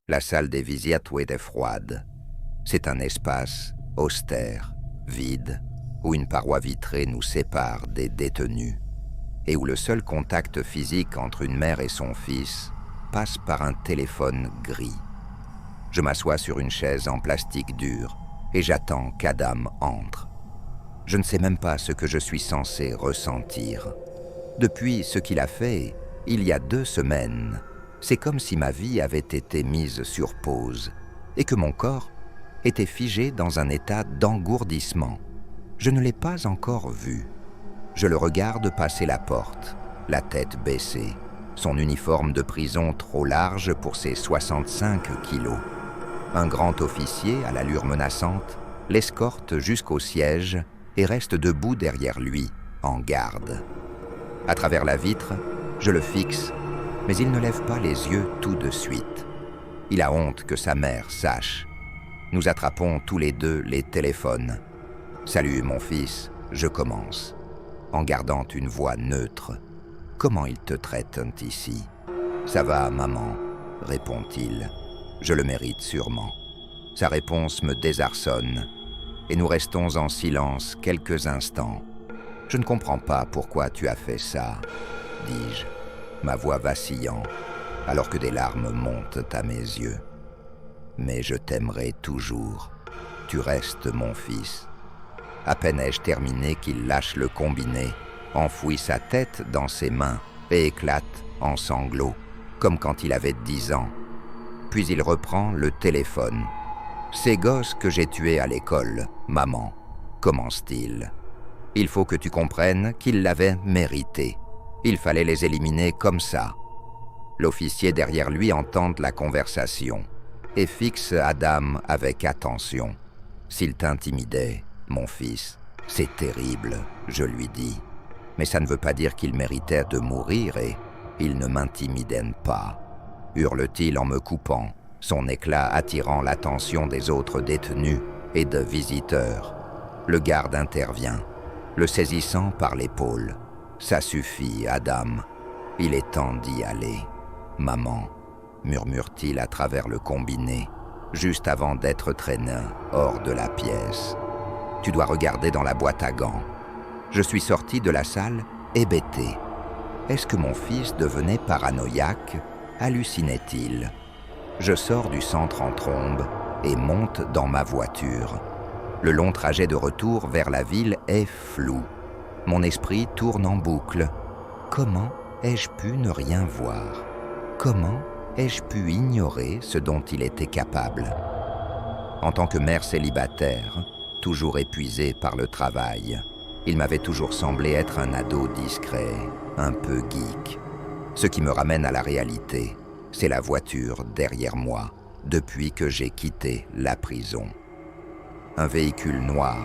La salle des visites était froide. C'est un espace austère, vide, où une paroi vitrée nous sépare des détenus et où le seul contact physique entre une mère et son fils passe par un téléphone gris. Je m'assois sur une chaise en plastique dur et j'attends qu'Adam entre. Je ne sais même pas ce que je suis censé ressentir. Depuis ce qu'il a fait, il y a 2 semaines, c'est comme si ma vie avait été mise sur pause et que mon corps était figé dans un état d'engourdissement. Je ne l'ai pas encore vu. Je le regarde passer la porte, la tête baissée, son uniforme de prison trop large pour ses 65 kilos. Un grand officier, à l'allure menaçante, l'escorte jusqu'au siège et reste debout derrière lui, en garde. À travers la vitre, je le fixe, mais il ne lève pas les yeux tout de suite. Il a honte que sa mère sache. Nous attrapons tous les 2 les téléphones. « Salut mon fils, je commence. » En gardant une voix neutre. « Comment ils te traitent ici ?»« Ça va, maman, » répond-il. Je le mérite sûrement. Sa réponse me désarçonne. Et nous restons en silence quelques instants. « Je ne comprends pas pourquoi tu as fait ça, » dis-je, ma voix vacillant, alors que des larmes montent à mes yeux. « Mais je t'aimerai toujours. Tu restes mon fils. » À peine ai-je terminé qu'il lâche le combiné, enfouit sa tête dans ses mains et éclate en sanglots, comme quand il avait 10 ans. Puis il reprend le téléphone. « Ces gosses que j'ai tués à l'école, maman, » commence-t-il. « Il faut que tu comprennes qu'ils l'avaient mérité. Il fallait les éliminer comme ça. » L'officier derrière lui entend la conversation et fixe Adam avec attention. « S'il t'intimidait, mon fils, c'est terrible, je lui dis. Mais ça ne veut pas dire qu'il méritait de mourir et il ne m'intimidait pas. » Hurle-t-il en me coupant, son éclat attirant l'attention des autres détenus et de visiteurs. Le garde intervient, le saisissant par l'épaule. « Ça suffit, Adam. Il est temps d'y aller. »« Maman, » murmure-t-il à travers le combiné, juste avant d'être traîné hors de la pièce. « Tu dois regarder dans la boîte à gants. » Je suis sorti de la salle hébété. Est-ce que mon fils devenait paranoïaque? Hallucinait-il? Je sors du centre en trombe et monte dans ma voiture. Le long trajet de retour vers la ville est flou. Mon esprit tourne en boucle. Comment ai-je pu ne rien voir? Comment ai-je pu ignorer ce dont il était capable? En tant que mère célibataire, toujours épuisée par le travail, il m'avait toujours semblé être un ado discret, un peu geek. Ce qui me ramène à la réalité, c'est la voiture derrière moi, depuis que j'ai quitté la prison. Un véhicule noir,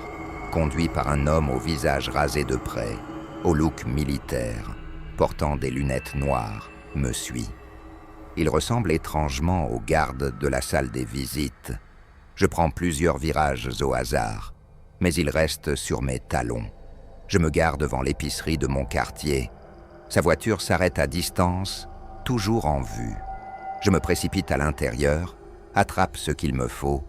conduit par un homme au visage rasé de près, au look militaire, portant des lunettes noires, me suit. Il ressemble étrangement au garde de la salle des visites. Je prends plusieurs virages au hasard, mais il reste sur mes talons. Je me gare devant l'épicerie de mon quartier. Sa voiture s'arrête à distance, toujours en vue. Je me précipite à l'intérieur, attrape ce qu'il me faut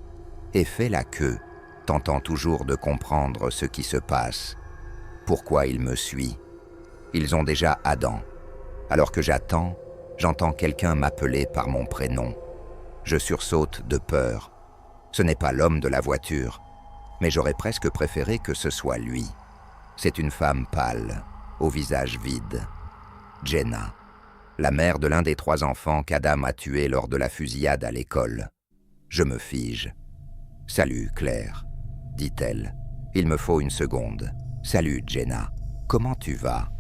et fais la queue, tentant toujours de comprendre ce qui se passe. Pourquoi il me suit? Ils ont déjà Adam. Alors que j'attends, j'entends quelqu'un m'appeler par mon prénom. Je sursaute de peur. Ce n'est pas l'homme de la voiture, mais j'aurais presque préféré que ce soit lui. C'est une femme pâle, au visage vide. Jenna, la mère de l'un des 3 enfants qu'Adam a tués lors de la fusillade à l'école. Je me fige. « Salut, Claire », dit-elle. « Il me faut une seconde. Salut, Jenna. Comment tu vas ?»«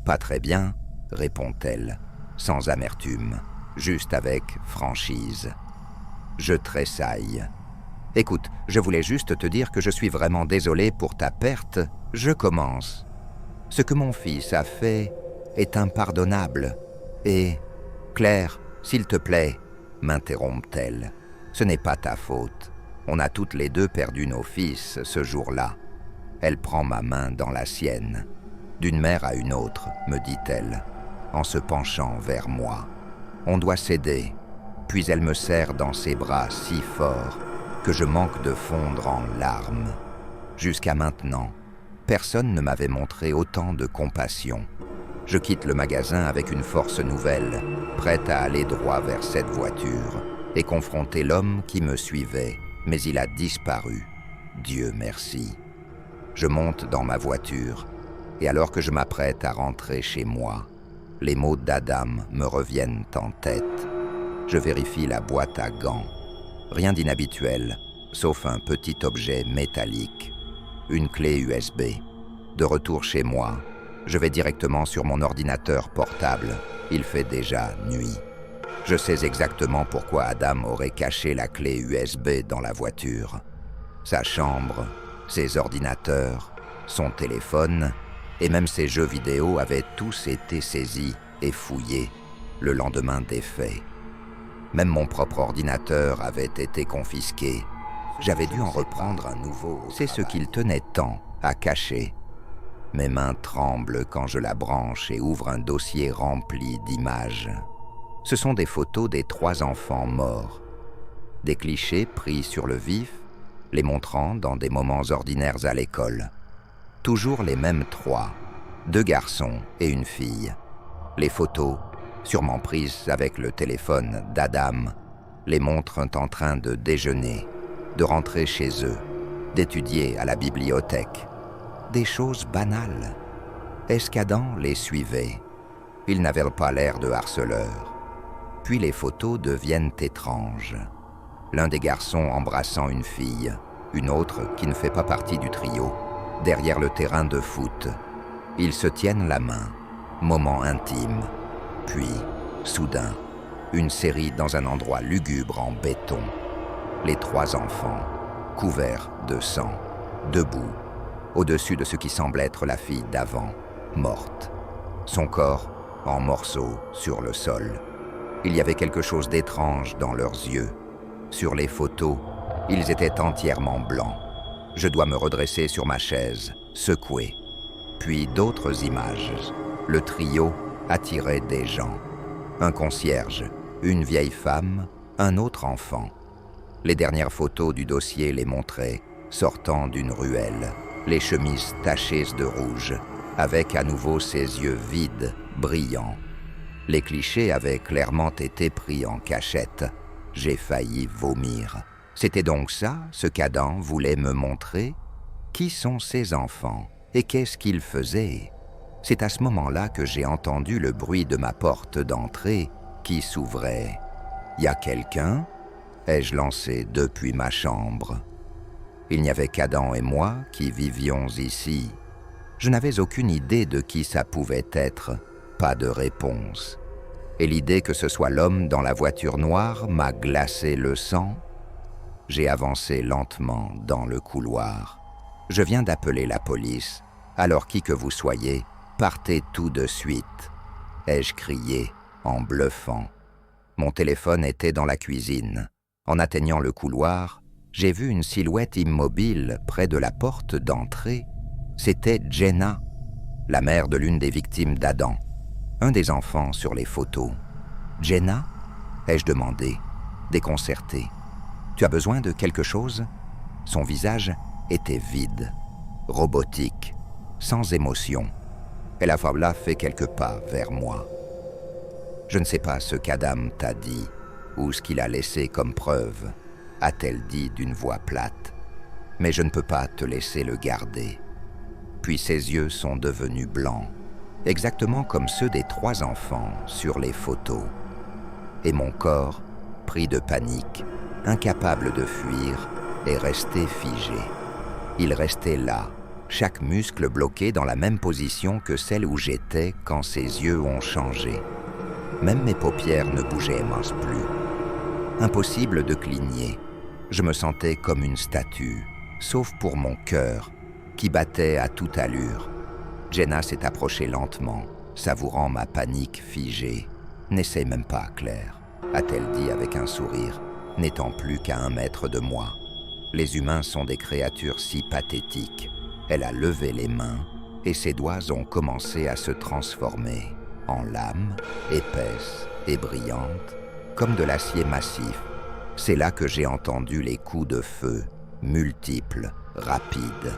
Pas très bien », répond-elle, sans amertume, juste avec franchise. Je tressaille. « Écoute, je voulais juste te dire que je suis vraiment désolé pour ta perte. Je commence. Ce que mon fils a fait est impardonnable. Et, Claire, s'il te plaît, m'interrompt-elle, ce n'est pas ta faute. On a toutes les 2 perdu nos fils ce jour-là. » Elle prend ma main dans la sienne. D'une mère à une autre, me dit-elle, en se penchant vers moi. On doit céder, puis elle me serre dans ses bras si fort que je manque de fondre en larmes. Jusqu'à maintenant, personne ne m'avait montré autant de compassion. Je quitte le magasin avec une force nouvelle, prête à aller droit vers cette voiture et confronter l'homme qui me suivait, mais il a disparu. Dieu merci. Je monte dans ma voiture, et alors que je m'apprête à rentrer chez moi, les mots d'Adam me reviennent en tête. Je vérifie la boîte à gants. Rien d'inhabituel, sauf un petit objet métallique. Une clé USB. De retour chez moi, je vais directement sur mon ordinateur portable. Il fait déjà nuit. Je sais exactement pourquoi Adam aurait caché la clé USB dans la voiture. Sa chambre, ses ordinateurs, son téléphone et même ses jeux vidéo avaient tous été saisis et fouillés le lendemain des faits. Même mon propre ordinateur avait été confisqué. J'avais dû en reprendre un nouveau. C'est ce qu'il tenait tant à cacher. Mes mains tremblent quand je la branche et ouvre un dossier rempli d'images. Ce sont des photos des 3 enfants morts. Des clichés pris sur le vif, les montrant dans des moments ordinaires à l'école. Toujours les mêmes 3, 2 garçons et une fille. Les photos, sûrement prises avec le téléphone d'Adam, les montrent en train de déjeuner, de rentrer chez eux, d'étudier à la bibliothèque. Des choses banales. Est-ce qu'Adam les suivait? Ils n'avaient pas l'air de harceleurs. Puis les photos deviennent étranges. L'un des garçons embrassant une fille, une autre qui ne fait pas partie du trio, derrière le terrain de foot. Ils se tiennent la main, moment intime. Puis, soudain, une série dans un endroit lugubre en béton. Les 3 enfants, couverts de sang, debout, au-dessus de ce qui semble être la fille d'avant, morte. Son corps en morceaux sur le sol. Il y avait quelque chose d'étrange dans leurs yeux. Sur les photos, ils étaient entièrement blancs. Je dois me redresser sur ma chaise, secoué. Puis d'autres images. Le trio attirait des gens. Un concierge, une vieille femme, un autre enfant. Les dernières photos du dossier les montraient, sortant d'une ruelle, les chemises tachées de rouge, avec à nouveau ses yeux vides, brillants. Les clichés avaient clairement été pris en cachette. J'ai failli vomir. C'était donc ça, ce qu'Adam voulait me montrer? Qui sont ces enfants? Et qu'est-ce qu'ils faisaient? C'est à ce moment-là que j'ai entendu le bruit de ma porte d'entrée qui s'ouvrait. « Y a quelqu'un » ai-je lancé depuis ma chambre. Il n'y avait qu'Adam et moi qui vivions ici. Je n'avais aucune idée de qui ça pouvait être, pas de réponse. Et l'idée que ce soit l'homme dans la voiture noire m'a glacé le sang. J'ai avancé lentement dans le couloir. Je viens d'appeler la police, alors qui que vous soyez, partez tout de suite, ai-je crié en bluffant. Mon téléphone était dans la cuisine. En atteignant le couloir, j'ai vu une silhouette immobile près de la porte d'entrée. C'était Jenna, la mère de l'une des victimes d'Adam, un des enfants sur les photos. « Jenna ?» ai-je demandé, déconcerté. « Tu as besoin de quelque chose ?» Son visage était vide, robotique, sans émotion. Elle a fait quelques pas vers moi. « Je ne sais pas ce qu'Adam t'a dit, ou ce qu'il a laissé comme preuve, a-t-elle dit d'une voix plate, mais je ne peux pas te laisser le garder. » Puis ses yeux sont devenus blancs, exactement comme ceux des 3 enfants sur les photos. Et mon corps, pris de panique, incapable de fuir, est resté figé. Il restait là, chaque muscle bloqué dans la même position que celle où j'étais quand ses yeux ont changé. Même mes paupières ne bougeaient plus. Impossible de cligner. Je me sentais comme une statue, sauf pour mon cœur, qui battait à toute allure. Jenna s'est approchée lentement, savourant ma panique figée. « N'essaie même pas, Claire », a-t-elle dit avec un sourire, n'étant plus qu'à 1 mètre de moi. Les humains sont des créatures si pathétiques. Elle a levé les mains, et ses doigts ont commencé à se transformer en lames, épaisses et brillantes, comme de l'acier massif. C'est là que j'ai entendu les coups de feu, multiples, rapides.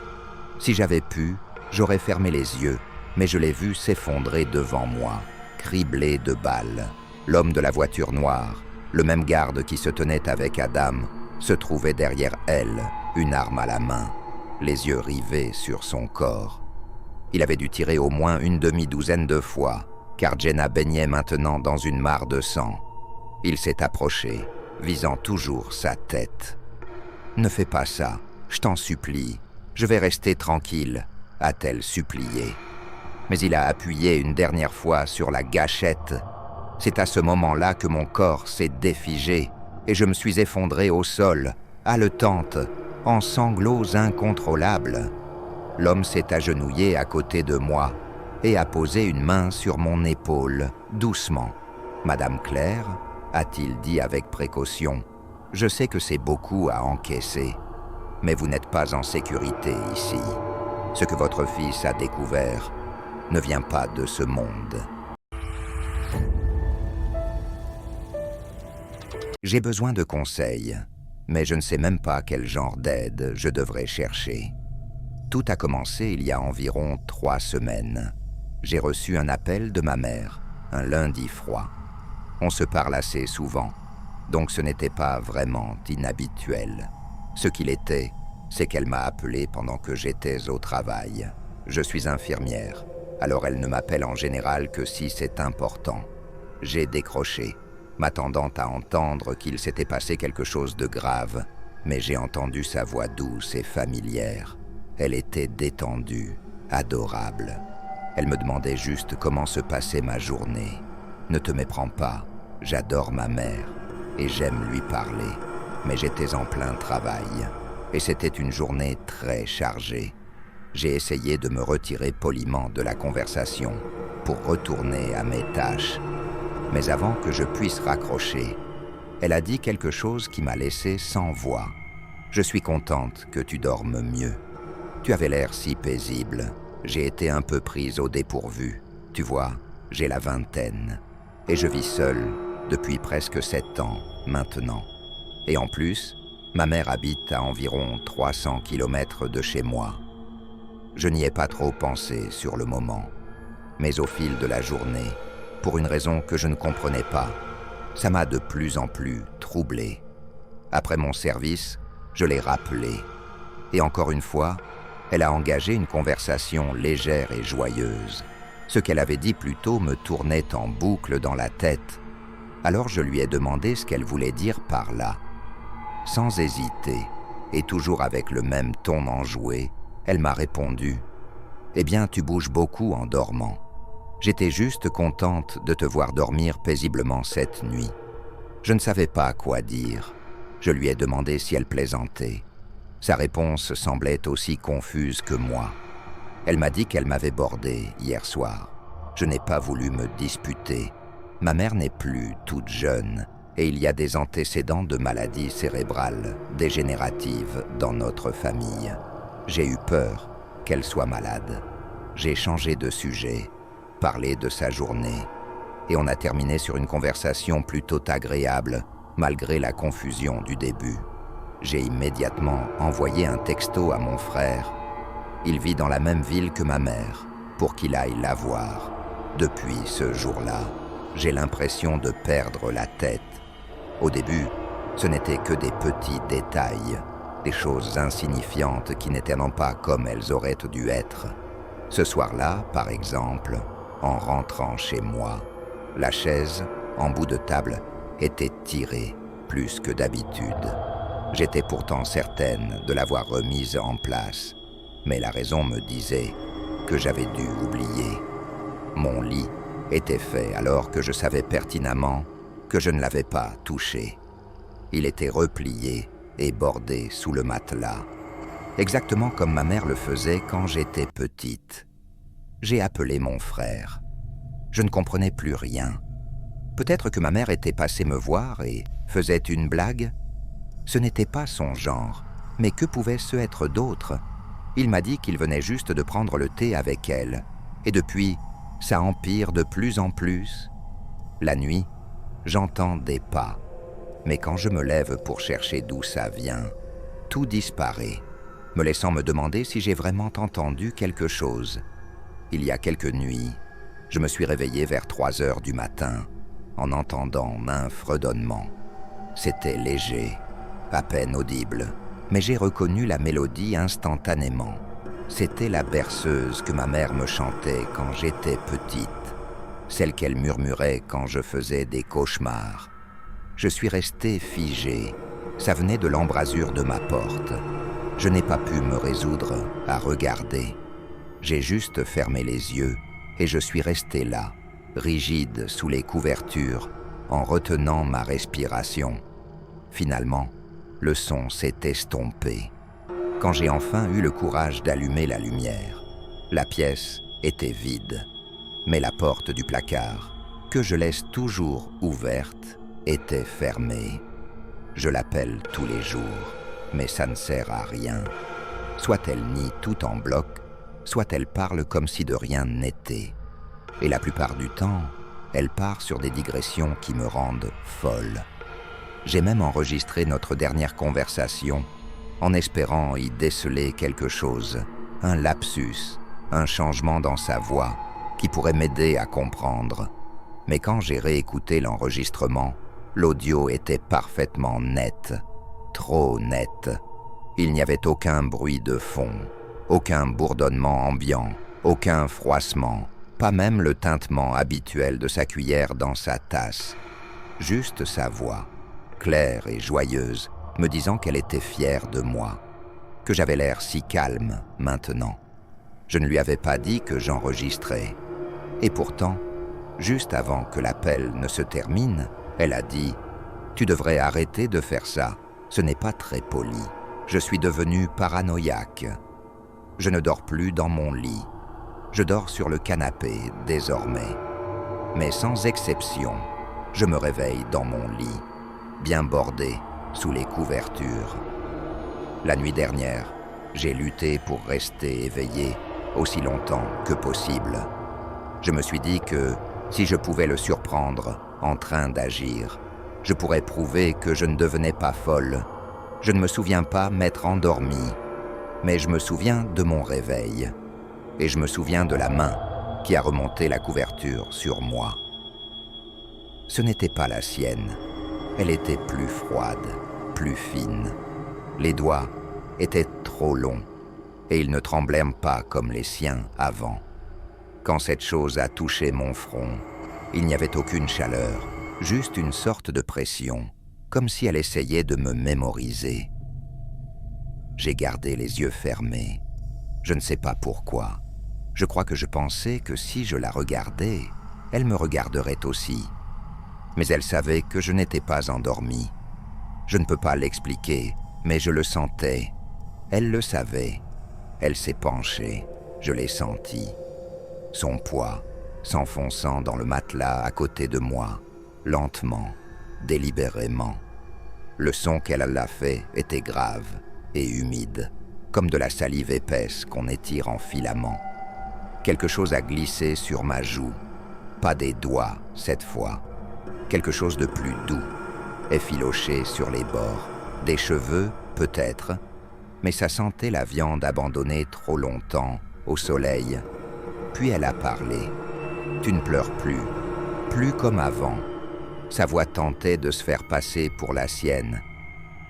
Si j'avais pu, j'aurais fermé les yeux, mais je l'ai vu s'effondrer devant moi, criblé de balles. L'homme de la voiture noire, le même garde qui se tenait avec Adam, se trouvait derrière elle, une arme à la main, les yeux rivés sur son corps. Il avait dû tirer au moins une demi-douzaine de fois, car Jenna baignait maintenant dans une mare de sang. Il s'est approché, visant toujours sa tête. « Ne fais pas ça, je t'en supplie, je vais rester tranquille », a-t-elle supplié. Mais il a appuyé une dernière fois sur la gâchette. C'est à ce moment-là que mon corps s'est défigé et je me suis effondrée au sol, haletante, en sanglots incontrôlables. L'homme s'est agenouillé à côté de moi et a posé une main sur mon épaule, doucement. « Madame Claire ?» a-t-il dit avec précaution. « Je sais que c'est beaucoup à encaisser, mais vous n'êtes pas en sécurité ici. Ce que votre fils a découvert ne vient pas de ce monde. » J'ai besoin de conseils, mais je ne sais même pas quel genre d'aide je devrais chercher. Tout a commencé il y a environ 3 semaines. J'ai reçu un appel de ma mère, un lundi froid. On se parle assez souvent, donc ce n'était pas vraiment inhabituel. Ce qu'il était, c'est qu'elle m'a appelé pendant que j'étais au travail. Je suis infirmière, alors elle ne m'appelle en général que si c'est important. J'ai décroché, m'attendant à entendre qu'il s'était passé quelque chose de grave, mais j'ai entendu sa voix douce et familière. Elle était détendue, adorable. Elle me demandait juste comment se passait ma journée. « Ne te méprends pas, j'adore ma mère et j'aime lui parler. » Mais j'étais en plein travail et c'était une journée très chargée. J'ai essayé de me retirer poliment de la conversation pour retourner à mes tâches. Mais avant que je puisse raccrocher, elle a dit quelque chose qui m'a laissé sans voix. « Je suis contente que tu dormes mieux. Tu avais l'air si paisible. J'ai été un peu prise au dépourvu. Tu vois, j'ai la vingtaine. Et je vis seule depuis presque 7 ans maintenant. Et en plus, ma mère habite à environ 300 km de chez moi. Je n'y ai pas trop pensé sur le moment. Mais au fil de la journée, pour une raison que je ne comprenais pas, ça m'a de plus en plus troublé. Après mon service, je l'ai rappelée. Et encore une fois, elle a engagé une conversation légère et joyeuse. Ce qu'elle avait dit plus tôt me tournait en boucle dans la tête. Alors je lui ai demandé ce qu'elle voulait dire par là. Sans hésiter, et toujours avec le même ton enjoué, elle m'a répondu « Eh bien, tu bouges beaucoup en dormant. J'étais juste contente de te voir dormir paisiblement cette nuit. » Je ne savais pas quoi dire. Je lui ai demandé si elle plaisantait. Sa réponse semblait aussi confuse que moi. Elle m'a dit qu'elle m'avait bordé hier soir. Je n'ai pas voulu me disputer. Ma mère n'est plus toute jeune et il y a des antécédents de maladies cérébrales dégénératives dans notre famille. J'ai eu peur qu'elle soit malade. J'ai changé de sujet, parlé de sa journée, et on a terminé sur une conversation plutôt agréable, malgré la confusion du début. J'ai immédiatement envoyé un texto à mon frère. Il vit dans la même ville que ma mère, pour qu'il aille la voir. Depuis ce jour-là, j'ai l'impression de perdre la tête. Au début, ce n'étaient que des petits détails, des choses insignifiantes qui n'étaient non pas comme elles auraient dû être. Ce soir-là, par exemple, en rentrant chez moi, la chaise, en bout de table, était tirée plus que d'habitude. J'étais pourtant certaine de l'avoir remise en place, mais la raison me disait que j'avais dû oublier. Mon lit était fait alors que je savais pertinemment que je ne l'avais pas touché. Il était replié et bordé sous le matelas, exactement comme ma mère le faisait quand j'étais petite. J'ai appelé mon frère. Je ne comprenais plus rien. Peut-être que ma mère était passée me voir et faisait une blague. Ce n'était pas son genre, mais que pouvait-ce être d'autre? Il m'a dit qu'il venait juste de prendre le thé avec elle. Et depuis, ça empire de plus en plus. La nuit, j'entends des pas. Mais quand je me lève pour chercher d'où ça vient, tout disparaît, me laissant me demander si j'ai vraiment entendu quelque chose. Il y a quelques nuits, je me suis réveillé vers 3 heures du matin, en entendant un fredonnement. C'était léger, à peine audible, mais j'ai reconnu la mélodie instantanément. C'était la berceuse que ma mère me chantait quand j'étais petite, celle qu'elle murmurait quand je faisais des cauchemars. Je suis resté figé, ça venait de l'embrasure de ma porte. Je n'ai pas pu me résoudre à regarder. J'ai juste fermé les yeux et je suis resté là, rigide sous les couvertures, en retenant ma respiration. Finalement, le son s'est estompé. Quand j'ai enfin eu le courage d'allumer la lumière, la pièce était vide, mais la porte du placard, que je laisse toujours ouverte, était fermée. Je l'appelle tous les jours, mais ça ne sert à rien. Soit elle nie tout en bloc, soit elle parle comme si de rien n'était. Et la plupart du temps, elle part sur des digressions qui me rendent folle. J'ai même enregistré notre dernière conversation en espérant y déceler quelque chose, un lapsus, un changement dans sa voix qui pourrait m'aider à comprendre. Mais quand j'ai réécouté l'enregistrement, l'audio était parfaitement net, trop net. Il n'y avait aucun bruit de fond, aucun bourdonnement ambiant, aucun froissement, pas même le tintement habituel de sa cuillère dans sa tasse. Juste sa voix, claire et joyeuse, me disant qu'elle était fière de moi, que j'avais l'air si calme maintenant. Je ne lui avais pas dit que j'enregistrais. Et pourtant, juste avant que l'appel ne se termine, elle a dit « Tu devrais arrêter de faire ça, ce n'est pas très poli. Je suis devenu paranoïaque. Je ne dors plus dans mon lit. Je dors sur le canapé désormais. Mais sans exception, je me réveille dans mon lit, bien bordé sous les couvertures. La nuit dernière, j'ai lutté pour rester éveillé aussi longtemps que possible. Je me suis dit que si je pouvais le surprendre en train d'agir, je pourrais prouver que je ne devenais pas folle. Je ne me souviens pas m'être endormi, mais je me souviens de mon réveil. Et je me souviens de la main qui a remonté la couverture sur moi. Ce n'était pas la sienne. Elle était plus froide, plus fine. Les doigts étaient trop longs et ils ne tremblaient pas comme les siens avant. Quand cette chose a touché mon front, il n'y avait aucune chaleur, juste une sorte de pression, comme si elle essayait de me mémoriser. J'ai gardé les yeux fermés. Je ne sais pas pourquoi. Je crois que je pensais que si je la regardais, elle me regarderait aussi. Mais elle savait que je n'étais pas endormi. Je ne peux pas l'expliquer, mais je le sentais. Elle le savait. Elle s'est penchée. Je l'ai senti. Son poids s'enfonçant dans le matelas à côté de moi, lentement, délibérément. Le son qu'elle a fait était grave et humide, comme de la salive épaisse qu'on étire en filaments. Quelque chose a glissé sur ma joue, pas des doigts cette fois. Quelque chose de plus doux, effiloché sur les bords, des cheveux peut-être, mais ça sentait la viande abandonnée trop longtemps au soleil. Puis elle a parlé. « Tu ne pleures plus, plus comme avant. » Sa voix tentait de se faire passer pour la sienne,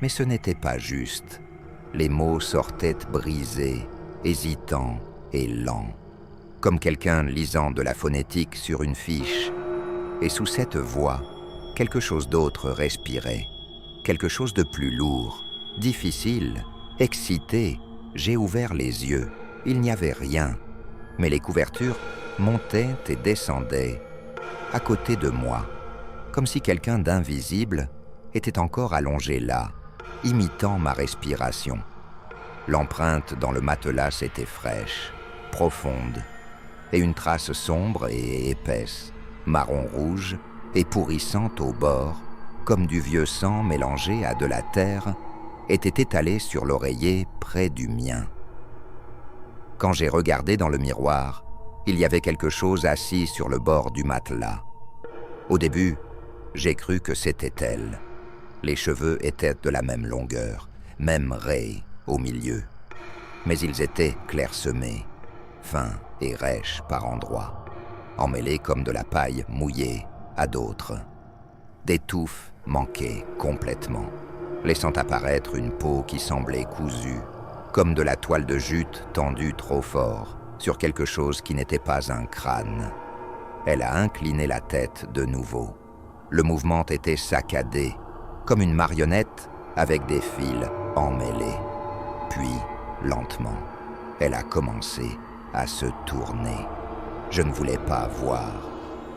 mais ce n'était pas juste. Les mots sortaient brisés, hésitants et lents, comme quelqu'un lisant de la phonétique sur une fiche. Et sous cette voix, quelque chose d'autre respirait, quelque chose de plus lourd, difficile, excité. J'ai ouvert les yeux, il n'y avait rien, mais les couvertures montaient et descendaient, à côté de moi, comme si quelqu'un d'invisible était encore allongé là, imitant ma respiration. L'empreinte dans le matelas était fraîche, profonde, et une trace sombre et épaisse, marron-rouge et pourrissante au bord, comme du vieux sang mélangé à de la terre, était étalée sur l'oreiller près du mien. Quand j'ai regardé dans le miroir, il y avait quelque chose assis sur le bord du matelas. Au début, j'ai cru que c'était elle. Les cheveux étaient de la même longueur, même raies au milieu. Mais ils étaient clairsemés, fins et rêches par endroits, emmêlés comme de la paille mouillée à d'autres. Des touffes manquaient complètement, laissant apparaître une peau qui semblait cousue, comme de la toile de jute tendue trop fort sur quelque chose qui n'était pas un crâne. Elle a incliné la tête de nouveau. Le mouvement était saccadé, comme une marionnette avec des fils emmêlés. Puis, lentement, elle a commencé à se tourner. Je ne voulais pas voir.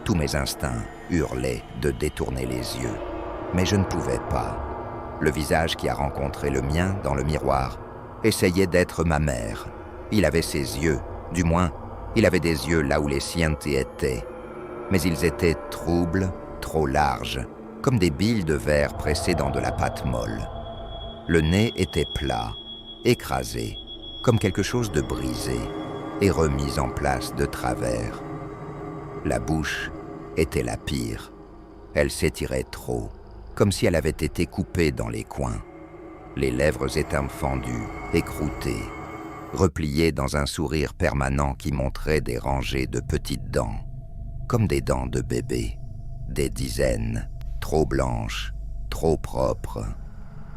Tous mes instincts hurlaient de détourner les yeux, mais je ne pouvais pas. Le visage qui a rencontré le mien dans le miroir essayait d'être ma mère. Il avait ses yeux, du moins, il avait des yeux là où les siens étaient. Mais ils étaient troubles, trop larges, comme des billes de verre pressées dans de la pâte molle. Le nez était plat, écrasé, comme quelque chose de brisé, et remis en place de travers. La bouche était la pire. Elle s'étirait trop, comme si elle avait été coupée dans les coins. Les lèvres étaient fendues, écroutées, repliées dans un sourire permanent qui montrait des rangées de petites dents, comme des dents de bébé, des dizaines, trop blanches, trop propres.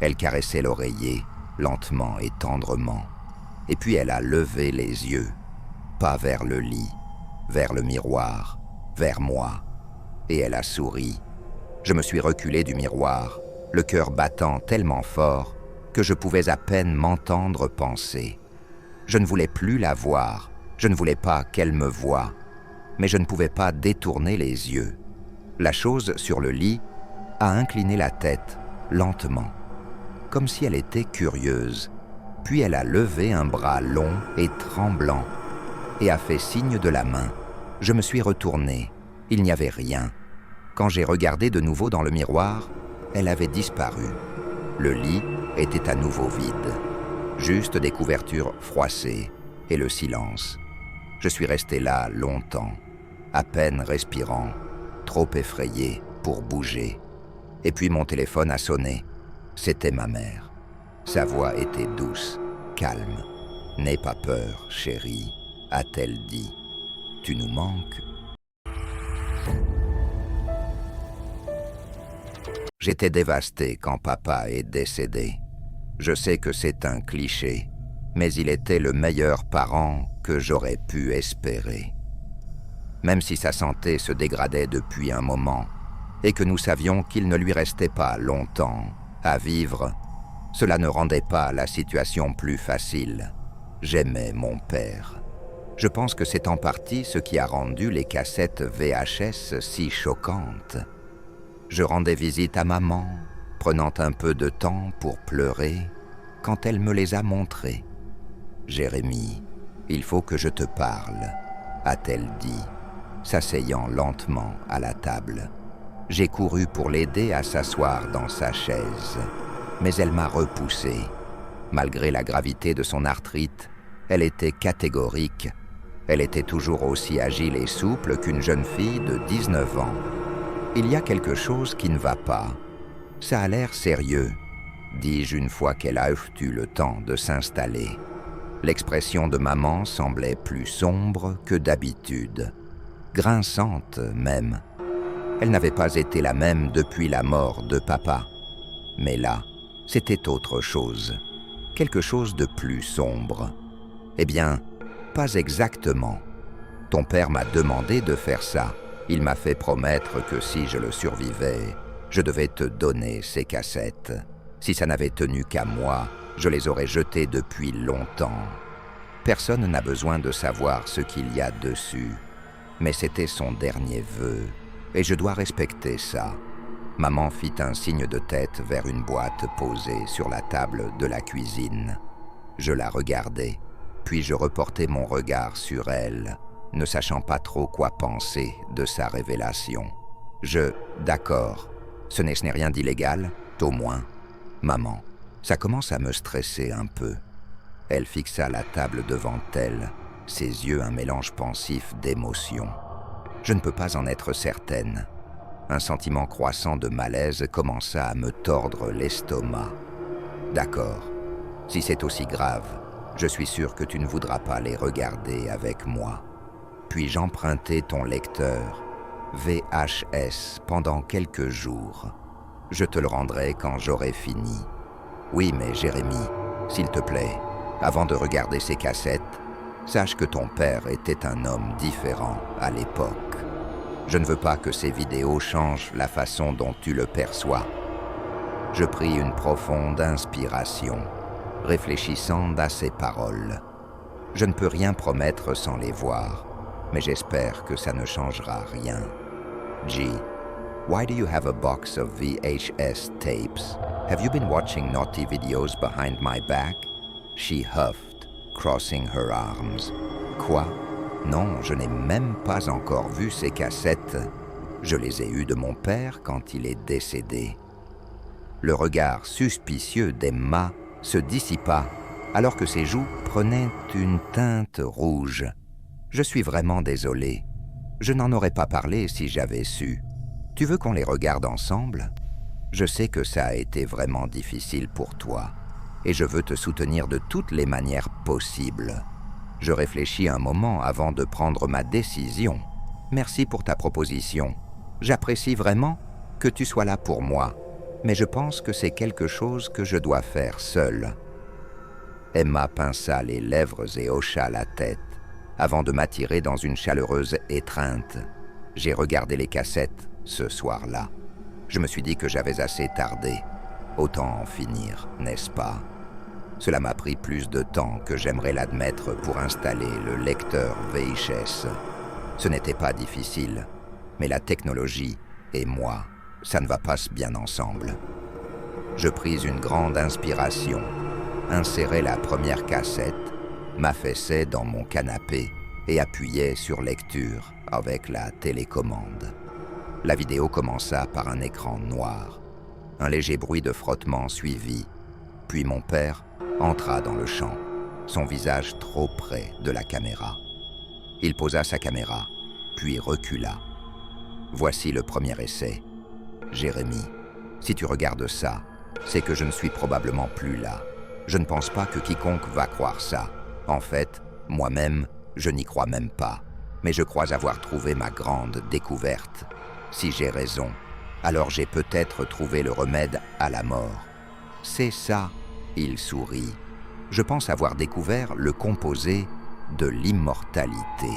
Elle caressait l'oreiller, lentement et tendrement, et puis elle a levé les yeux, pas vers le lit, vers le miroir, vers moi, et elle a souri. Je me suis reculé du miroir, le cœur battant tellement fort que je pouvais à peine m'entendre penser. Je ne voulais plus la voir, je ne voulais pas qu'elle me voie, mais je ne pouvais pas détourner les yeux. La chose sur le lit a incliné la tête, lentement, comme si elle était curieuse. Puis elle a levé un bras long et tremblant et a fait signe de la main. Je me suis retourné. Il n'y avait rien. Quand j'ai regardé de nouveau dans le miroir, elle avait disparu. Le lit était à nouveau vide. Juste des couvertures froissées et le silence. Je suis resté là longtemps, à peine respirant, trop effrayé pour bouger. Et puis mon téléphone a sonné. C'était ma mère. Sa voix était douce, calme. « N'aie pas peur, chérie », a-t-elle dit. « Tu nous manques ?» J'étais dévasté quand papa est décédé. Je sais que c'est un cliché, mais il était le meilleur parent que j'aurais pu espérer. Même si sa santé se dégradait depuis un moment, et que nous savions qu'il ne lui restait pas longtemps à vivre, cela ne rendait pas la situation plus facile. J'aimais mon père. Je pense que c'est en partie ce qui a rendu les cassettes VHS si choquantes. Je rendais visite à maman, prenant un peu de temps pour pleurer, quand elle me les a montrées. « Jérémie, il faut que je te parle », a-t-elle dit, s'asseyant lentement à la table. J'ai couru pour l'aider à s'asseoir dans sa chaise, mais elle m'a repoussé. Malgré la gravité de son arthrite, elle était catégorique. Elle était toujours aussi agile et souple qu'une jeune fille de 19 ans. Il y a quelque chose qui ne va pas. Ça a l'air sérieux, dis-je une fois qu'elle a eu le temps de s'installer. L'expression de maman semblait plus sombre que d'habitude, grinçante même. Elle n'avait pas été la même depuis la mort de papa. Mais là, c'était autre chose, quelque chose de plus sombre. Eh bien, pas exactement. Ton père m'a demandé de faire ça. Il m'a fait promettre que si je le survivais, je devais te donner ces cassettes. Si ça n'avait tenu qu'à moi, je les aurais jetées depuis longtemps. Personne n'a besoin de savoir ce qu'il y a dessus. Mais c'était son dernier vœu, et je dois respecter ça. Maman fit un signe de tête vers une boîte posée sur la table de la cuisine. Je la regardais, puis je reportai mon regard sur elle, ne sachant pas trop quoi penser de sa révélation. D'accord, ce n'est rien d'illégal, au moins. Maman, ça commence à me stresser un peu. Elle fixa la table devant elle, ses yeux un mélange pensif d'émotions. Je ne peux pas en être certaine. Un sentiment croissant de malaise commença à me tordre l'estomac. D'accord, si c'est aussi grave, je suis sûr que tu ne voudras pas les regarder avec moi. Puis-je emprunter ton lecteur VHS pendant quelques jours? Je te le rendrai quand j'aurai fini. Oui, mais Jérémy, s'il te plaît, avant de regarder ces cassettes, sache que ton père était un homme différent à l'époque. Je ne veux pas que ces vidéos changent la façon dont tu le perçois. Je pris une profonde inspiration, réfléchissant à ces paroles. Je ne peux rien promettre sans les voir, mais j'espère que ça ne changera rien. G, why do you have a box of VHS tapes? Have you been watching naughty videos behind my back? She huffed, crossing her arms. Quoi? Non, je n'ai même pas encore vu ces cassettes. Je les ai eues de mon père quand il est décédé. Le regard suspicieux d'Emma se dissipa alors que ses joues prenaient une teinte rouge. Je suis vraiment désolé. Je n'en aurais pas parlé si j'avais su. Tu veux qu'on les regarde ensemble? Je sais que ça a été vraiment difficile pour toi et je veux te soutenir de toutes les manières possibles. Je réfléchis un moment avant de prendre ma décision. Merci pour ta proposition. J'apprécie vraiment que tu sois là pour moi, mais je pense que c'est quelque chose que je dois faire seule. Emma pinça les lèvres et hocha la tête, avant de m'attirer dans une chaleureuse étreinte. J'ai regardé les cassettes ce soir-là. Je me suis dit que j'avais assez tardé. Autant en finir, n'est-ce pas? Cela m'a pris plus de temps que j'aimerais l'admettre pour installer le lecteur VHS. Ce n'était pas difficile, mais la technologie et moi, ça ne va pas bien ensemble. Je pris une grande inspiration, insérai la première cassette, m'affaissai dans mon canapé et appuyai sur lecture avec la télécommande. La vidéo commença par un écran noir. Un léger bruit de frottement suivit, puis mon père entra dans le champ, son visage trop près de la caméra. Il posa sa caméra, puis recula. Voici le premier essai. Jérémy, si tu regardes ça, c'est que je ne suis probablement plus là. Je ne pense pas que quiconque va croire ça. En fait, moi-même, je n'y crois même pas. Mais je crois avoir trouvé ma grande découverte. Si j'ai raison, alors j'ai peut-être trouvé le remède à la mort. C'est ça. Il sourit. Je pense avoir découvert le composé de l'immortalité.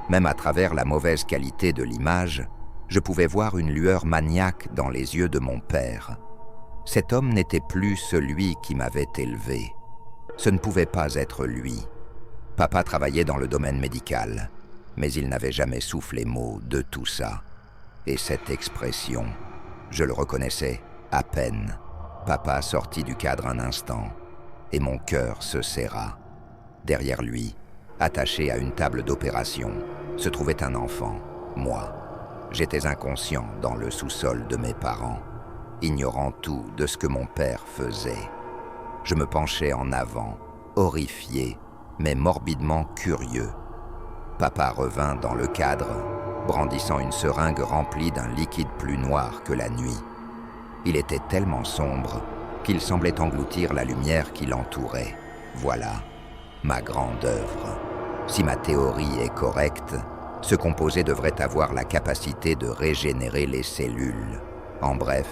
Même à travers la mauvaise qualité de l'image, je pouvais voir une lueur maniaque dans les yeux de mon père. Cet homme n'était plus celui qui m'avait élevé. Ce ne pouvait pas être lui. Papa travaillait dans le domaine médical, mais il n'avait jamais soufflé mot de tout ça. Et cette expression, je le reconnaissais à peine. Papa sortit du cadre un instant, et mon cœur se serra. Derrière lui, attaché à une table d'opération, se trouvait un enfant, moi. J'étais inconscient dans le sous-sol de mes parents, ignorant tout de ce que mon père faisait. Je me penchais en avant, horrifié, mais morbidement curieux. Papa revint dans le cadre, brandissant une seringue remplie d'un liquide plus noir que la nuit. Il était tellement sombre qu'il semblait engloutir la lumière qui l'entourait. Voilà, ma grande œuvre. Si ma théorie est correcte, ce composé devrait avoir la capacité de régénérer les cellules. En bref,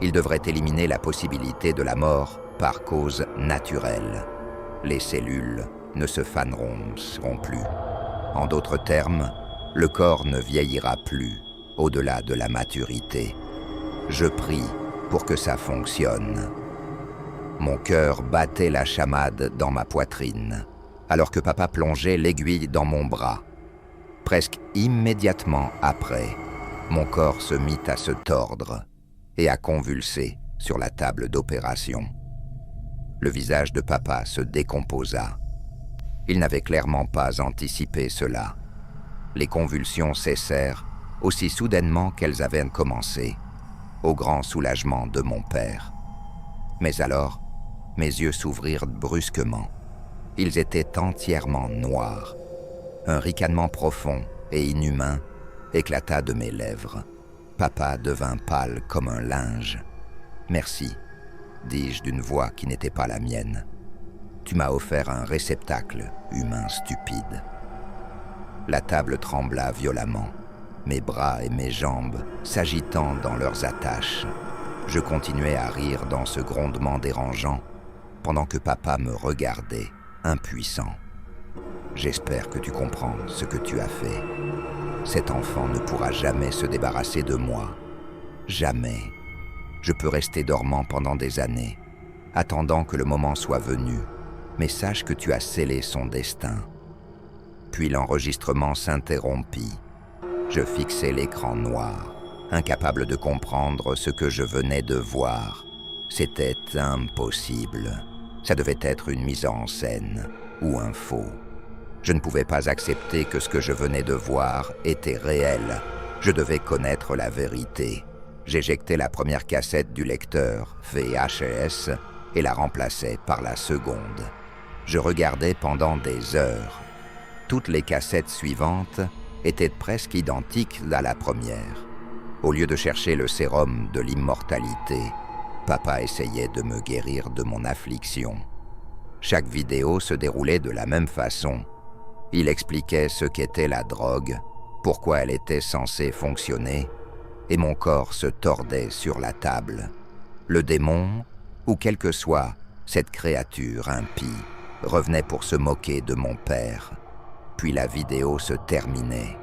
il devrait éliminer la possibilité de la mort par cause naturelle. Les cellules ne se faneront plus. En d'autres termes, le corps ne vieillira plus au-delà de la maturité. Je prie pour que ça fonctionne. Mon cœur battait la chamade dans ma poitrine, alors que papa plongeait l'aiguille dans mon bras. Presque immédiatement après, mon corps se mit à se tordre et à convulser sur la table d'opération. Le visage de papa se décomposa. Il n'avait clairement pas anticipé cela. Les convulsions cessèrent aussi soudainement qu'elles avaient commencé, au grand soulagement de mon père. Mais alors, mes yeux s'ouvrirent brusquement Ils étaient entièrement noirs. Un ricanement profond et inhumain éclata de mes lèvres. Papa devint pâle comme un linge. « Merci », dis-je d'une voix qui n'était pas la mienne. « Tu m'as offert un réceptacle humain stupide. » La table trembla violemment, mes bras et mes jambes s'agitant dans leurs attaches. Je continuais à rire dans ce grondement dérangeant, pendant que papa me regardait, impuissant. « J'espère que tu comprends ce que tu as fait. Cet enfant ne pourra jamais se débarrasser de moi. Jamais. Je peux rester dormant pendant des années, attendant que le moment soit venu, mais sache que tu as scellé son destin. » Puis l'enregistrement s'interrompit. Je fixais l'écran noir, incapable de comprendre ce que je venais de voir. C'était impossible. Ça devait être une mise en scène ou un faux. Je ne pouvais pas accepter que ce que je venais de voir était réel. Je devais connaître la vérité. J'éjectai la première cassette du lecteur VHS et la remplaçai par la seconde. Je regardais pendant des heures. Toutes les cassettes suivantes étaient presque identiques à la première. Au lieu de chercher le sérum de l'immortalité, papa essayait de me guérir de mon affliction. Chaque vidéo se déroulait de la même façon. Il expliquait ce qu'était la drogue, pourquoi elle était censée fonctionner, et mon corps se tordait sur la table. Le démon, ou quelle que soit cette créature impie, revenait pour se moquer de mon père. Puis la vidéo se terminait.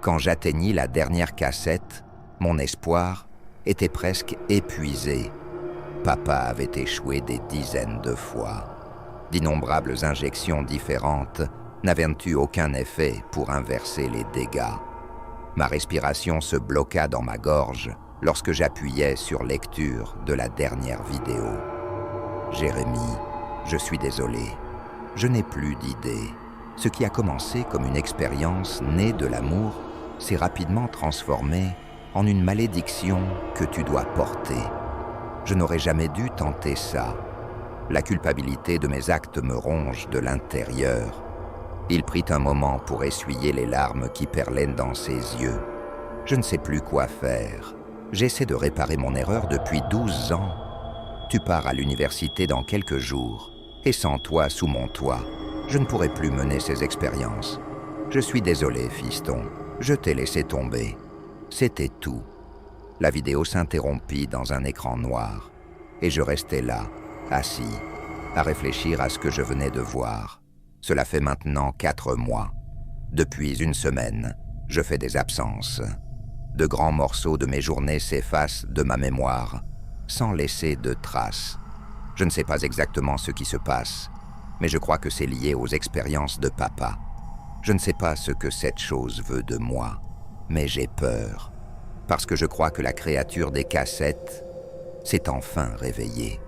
Quand j'atteignis la dernière cassette, mon espoir était presque épuisé. Papa avait échoué des dizaines de fois. D'innombrables injections différentes n'avaient eu aucun effet pour inverser les dégâts. Ma respiration se bloqua dans ma gorge lorsque j'appuyais sur lecture de la dernière vidéo. « Jérémie, je suis désolé. Je n'ai plus d'idées. Ce qui a commencé comme une expérience née de l'amour s'est rapidement transformé en une malédiction que tu dois porter. Je n'aurais jamais dû tenter ça. La culpabilité de mes actes me ronge de l'intérieur. » Il prit un moment pour essuyer les larmes qui perlaient dans ses yeux. « Je ne sais plus quoi faire. J'essaie de réparer mon erreur depuis 12 ans. Tu pars à l'université dans quelques jours, et sans toi sous mon toit, je ne pourrai plus mener ces expériences. Je suis désolé, fiston. Je t'ai laissé tomber. » C'était tout. La vidéo s'interrompit dans un écran noir, et je restais là, assis, à réfléchir à ce que je venais de voir. Cela fait maintenant 4 mois. Depuis une semaine, je fais des absences. De grands morceaux de mes journées s'effacent de ma mémoire, sans laisser de traces. Je ne sais pas exactement ce qui se passe, mais je crois que c'est lié aux expériences de papa. Je ne sais pas ce que cette chose veut de moi, mais j'ai peur, parce que je crois que la créature des cassettes s'est enfin réveillée.